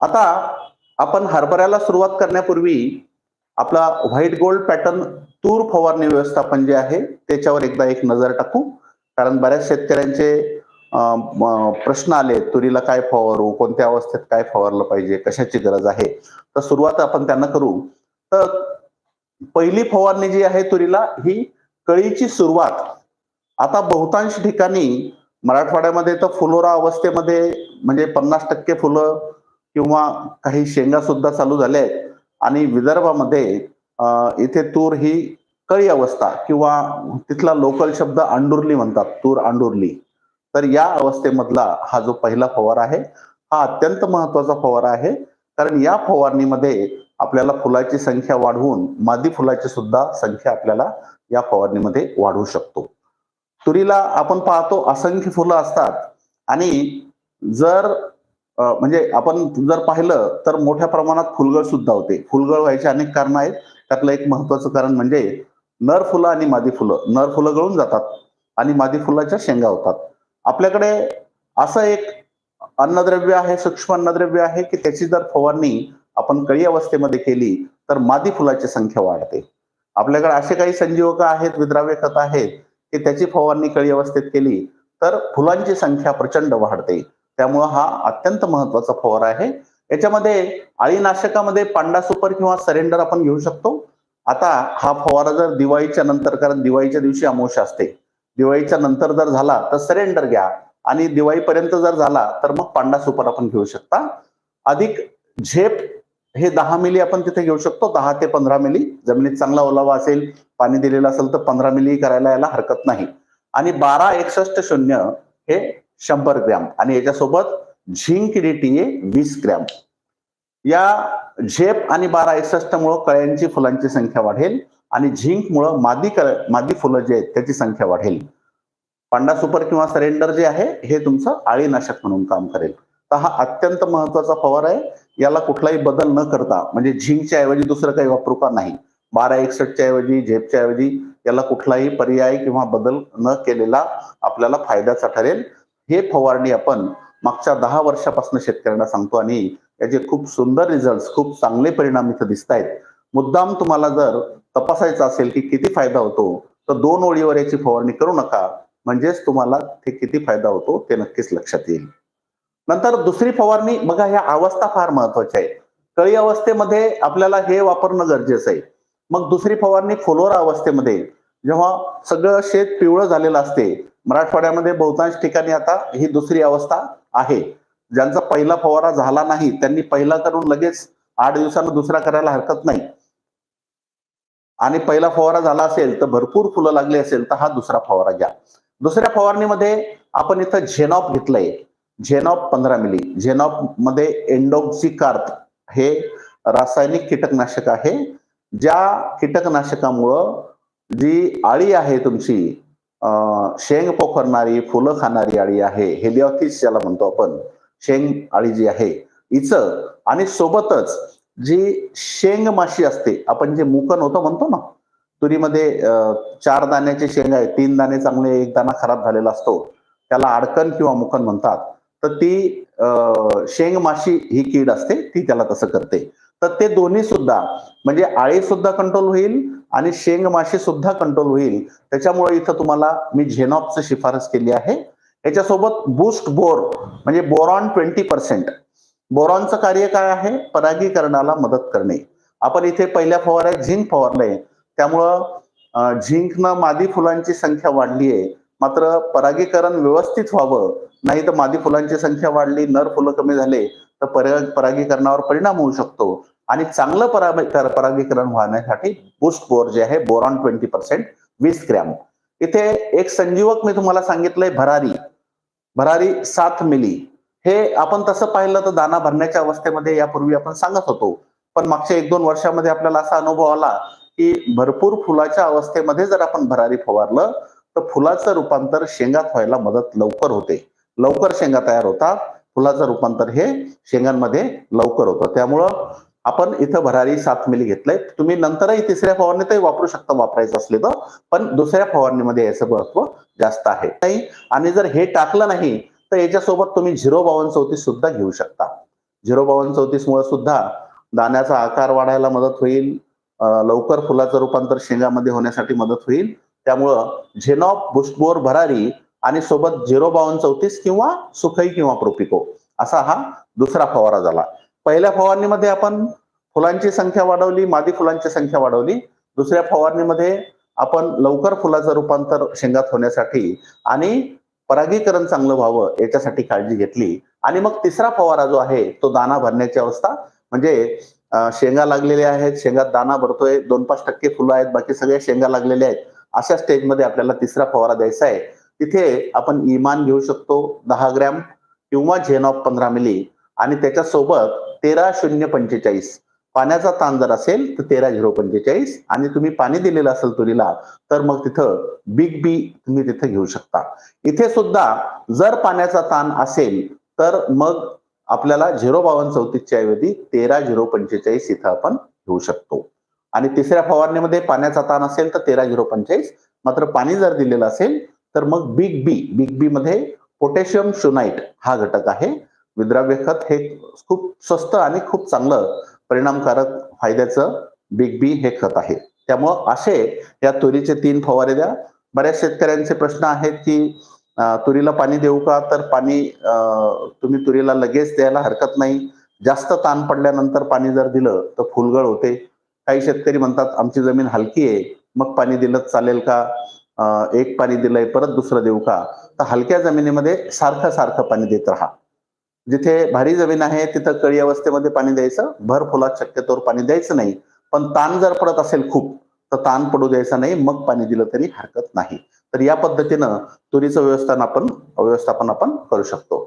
आता आपण हरभऱ्याला सुरुवात करण्यापूर्वी आपला व्हाईट गोल्ड पॅटर्न तूर फवारणी व्यवस्थापन जे आहे त्याच्यावर एकदा एक नजर टाकू. कारण बऱ्याच शेतकऱ्यांचे प्रश्न आले, तुरीला काय फवारू, कोणत्या अवस्थेत काय फवारलं पाहिजे, कशाची गरज आहे. तर सुरुवात आपण त्यांना करू. तर पहिली फवारणी जी आहे तुरीला, ही कळीची सुरुवात. आता बहुतांश ठिकाणी मराठवाड्यामध्ये तर फुलोरा अवस्थेमध्ये म्हणजे 50% फुलं किंवा काही शेंगा सुद्धा चालू झाल्या आहेत. आणि विदर्भामध्ये इथे तूर ही कळी अवस्था किंवा तिथला लोकल शब्द अंडुरली म्हणतात, तूर अंडुरली. तर या अवस्थेमधला हा जो पहिला फवारा आहे, हा अत्यंत महत्वाचा फवारा आहे. कारण या फवारणीमध्ये आपल्याला फुलाची संख्या वाढवून मादी फुलाची सुद्धा संख्या आपल्याला या फवारणीमध्ये वाढवू शकतो. तुरीला आपण पाहतो असंख्य फुलं असतात आणि जर म्हणजे आपण जर पाहिलं तर मोठ्या प्रमाणात फुलगळ सुद्धा होते. फुलगळ व्हायचे अनेक कारण आहेत. त्यातलं एक महत्वाचं कारण म्हणजे नर फुलं आणि मादी फुलं. नर फुलं गळून जातात आणि मादी फुलाच्या शेंगा होतात. आपल्याकडे असं एक अन्नद्रव्य आहे, सूक्ष्म अन्नद्रव्य आहे, की त्याची जर फवारणी आपण कळी अवस्थेमध्ये केली तर मादी फुलाची संख्या वाढते. आपल्याकडे असे काही संजीवक आहेत, विद्राव्य खत आहेत, की त्याची फवारणी कळी अवस्थेत केली तर फुलांची संख्या प्रचंड वाढते. त्यामुळं हा अत्यंत महत्वाचा फवारा आहे. याच्यामध्ये अळीनाशकामध्ये पांडा सुपर किंवा सरेंडर आपण घेऊ शकतो. आता हा फवारा जर दिवाळीच्या नंतर, कारण दिवाळीच्या दिवशी अमावस्या असते, दिवाळीच्या नंतर जर झाला तर सरेंडर घ्या आणि दिवाळीपर्यंत जर झाला तर मग पांडा सुपर आपण घेऊ शकता. अधिक झेप हे 10 मिली आपण तिथे घेऊ शकतो. 10 ते 15 मिली. जमिनीत चांगला ओलावा असेल, पाणी दिलेलं असेल तर 15 मिली करायला याला हरकत नाही. आणि 1261 हे 100 ग्रॅम आणि याच्यासोबत झिंक डीटीए 20 ग्रॅम. या झेप आणि 1261 मुळे कळ्यांची फुलांची संख्या वाढेल आणि झिंक मुळे मादी फुलं जे आहेत त्याची संख्या वाढेल. पांडा सुपर किंवा सरेंडर जे आहे हे तुमचं अळीनाशक म्हणून काम करेल. तर हा अत्यंत महत्वाचा फवारा आहे. याला कुठलाही बदल न करता, म्हणजे झिंकच्या ऐवजी दुसरं काही वापरू का नाही, 1261च्या ऐवजी, झेपच्या ऐवजी याला कुठलाही पर्याय किंवा बदल न केलेला आपल्याला फायद्याचा ठरेल. हे फवारणी आपण मागच्या 10 वर्षापासून शेतकऱ्यांना सांगतो आणि याचे खूप सुंदर रिझल्ट, खूप चांगले परिणाम इथे दिसत आहेत. मुद्दाम तुम्हाला जर तपासायचं असेल की किती फायदा होतो तर 2 ओळीवर याची फवारणी करू नका, म्हणजेच तुम्हाला ते किती फायदा होतो ते नक्कीच लक्षात येईल. नंतर दुसरी फवारणी बघा, ह्या अवस्था फार महत्वाच्या आहेत. कळी अवस्थेमध्ये आपल्याला हे वापरणं गरजेचं आहे. मग दुसरी फवारणी फुलोरा अवस्थेमध्ये, जेव्हा सगळं शेत पिवळं झालेलं असते. मराठवाड्यामध्ये बहुतांश ठिकाणी आता ही दुसरी अवस्था आहे. ज्यांचा पहिला फवारा झाला नाही त्यांनी पहिला करून लगेच 8 दिवसांना दुसरा करायला हरकत नाही. आणि पहिला फवारा झाला असेल तर भरपूर फुलं लागली असेल तर हा दुसरा फवारा घ्या. दुसऱ्या फवारणीमध्ये आपण इथं झेनॉप घेतलंय. झेनॉप 15 मिली. झेनॉप मध्ये एंडोक्सिकार्प हे रासायनिक कीटकनाशक आहे. ज्या कीटकनाशकामुळं जी आळी आहे तुमची, शेंग पोखरणारी, फुलं खाणारी आळी आहे, हेलिओथिस ज्याला म्हणतो आपण, शेंग आळी जी आहे हिचं, आणि सोबतच जी शेंग माशी असते, आपण जे मुकण होतं म्हणतो ना, तुरीमध्ये 4 दाण्याचे शेंग आहे, 3 दाणे चांगले, 1 दाणा खराब झालेला असतो, त्याला अडकण किंवा मुकण म्हणतात. तर ती शेंग माशी ही कीड असते, ती त्याला तसं करते. तर ते दोन्ही सुद्धा, म्हणजे आळी सुद्धा कंट्रोल होईल आणि शेंग माशी सुद्धा कंट्रोल होईल. त्याच्यामुळे इथं तुम्हाला मी झेनॉपची शिफारस केली आहे. याच्यासोबत बूस्ट बोर म्हणजे बोरॉन 20%. बोरॉनचं कार्य काय आहे? परागीकरणाला मदत करणे. आपण इथे पहिल्या फवाऱ्यात झिंक फवारलंय, त्यामुळं झिंकनं मादी फुलांची संख्या वाढली आहे. मात्र परागीकरण व्यवस्थित व्हावं, नाही तर मादी फुलांची संख्या वाढली, नर फुलं कमी झाले तर परागीकरणावर परिणाम होऊ शकतो. आणि चांगलं परागीकरण होण्यासाठी बूस्ट बोर जे आहे, बोरॉन 20%, 20 ग्रॅम. इथे एक संजीवक मी तुम्हाला सांगितलंय, भरारी. भरारी 7 मिली. हे आपण तसं पाहिलं तर दाना भरण्याच्या अवस्थेमध्ये यापूर्वी आपण सांगत होतो. पण मागच्या 1-2 वर्षामध्ये आपल्याला असा अनुभव आला की भरपूर फुलाच्या अवस्थेमध्ये जर आपण भरारी फवारलं तर फुलाचं रूपांतर शेंगात व्हायला मदत लवकर होते. लवकर शेंगा तयार होतात. फुलाचं रूपांतर हे शेंगांमध्ये लवकर होतं. त्यामुळं आपण इथं भरारी 7 मिली घेतलंय. तुम्ही नंतरही तिसऱ्या फवारणीतही वापरू शकता वापरायचं असले तर, पण दुसऱ्या फवारणीमध्ये याचं महत्व जास्त आहे. नाही, आणि जर हे टाकलं नाही तर याच्यासोबत तुम्ही 05234 सुद्धा घेऊ शकता. 05234 मुळे सुद्धा दाण्याचा आकार वाढायला मदत होईल, लवकर फुलाचं रूपांतर शेंगामध्ये होण्यासाठी मदत होईल. त्यामुळं झेनॉप, बुस्टबोर, भरारी आणि सोबत 05234 किंवा सुखई किंवा प्रोपिको असा हा दुसरा फवारा झाला. पहिल्या फवारणीमध्ये आपण फुलांची संख्या वाढवली, मादी फुलांची संख्या वाढवली. दुसऱ्या फवारणीमध्ये आपण लवकर फुलाचं रूपांतर शेंगात होण्यासाठी आणि परागीकरण चांगलं व्हावं याच्यासाठी काळजी घेतली. आणि मग तिसरा फवारा जो आहे तो दाना भरण्याची अवस्था, म्हणजे शेंगा लागलेल्या आहेत, शेंगात दाना भरतोय, 2-5% फुलं आहेत, बाकी सगळ्या शेंगा लागलेल्या आहेत, अशा स्टेजमध्ये आपल्याला तिसरा फवारा द्यायचा आहे. तिथे आपण इमान घेऊ शकतो 10 ग्रॅम किंवा झेनॉप 15 मिली आणि त्याच्यासोबत 13-0-45 पाण्याचा ताण जर असेल तर 13-0-45 आणि तुम्ही पाणी दिलेलं असेल तुरीला तर मग तिथं बिग बी तुम्ही तिथे घेऊ शकता. इथे सुद्धा जर पाण्याचा ताण असेल तर मग आपल्याला 05234 च्या ऐवजी 13-0-45 इथं आपण घेऊ शकतो. आणि तिसऱ्या फवारणीमध्ये पाण्याचा ताण असेल तर 13-0-45, मात्र पाणी जर दिलेलं असेल तर मग बिग बी मध्ये पोटॅशियम शोनाइट हा घटक आहे. विद्राव्य खत हे खूप स्वस्त आणि खूप चांगलं परिणामकारक फायद्याचं बिग बी हे खत आहे. त्यामुळं असे या तुरीचे 3 फवारे द्या. बऱ्याच शेतकऱ्यांचे प्रश्न आहेत की तुरीला पाणी देऊ का? तर पाणी तुम्ही तुरीला लगेच द्यायला हरकत नाही. जास्त ताण पडल्यानंतर पाणी जर दिलं तर फुलगळ होते. काही शेतकरी म्हणतात आमची जमीन हलकी आहे, मग पाणी दिलं चालेल का? एक पाणी दिलंय परत दुसरं देऊ का? तर हलक्या जमिनीमध्ये सारखं सारखं पाणी देत राहा. जिथे भारी जमीन आहे तिथं कळी अवस्थेमध्ये पाणी द्यायचं, भर फुलात शक्यतोवर पाणी द्यायचं नाही. पण ताण जर पडत असेल खूप तर ताण पडू द्यायचा नाही, मग पाणी दिलं तरी हरकत नाही. तर या पद्धतीनं तुरीचं व्यवस्थापन आपण करू शकतो.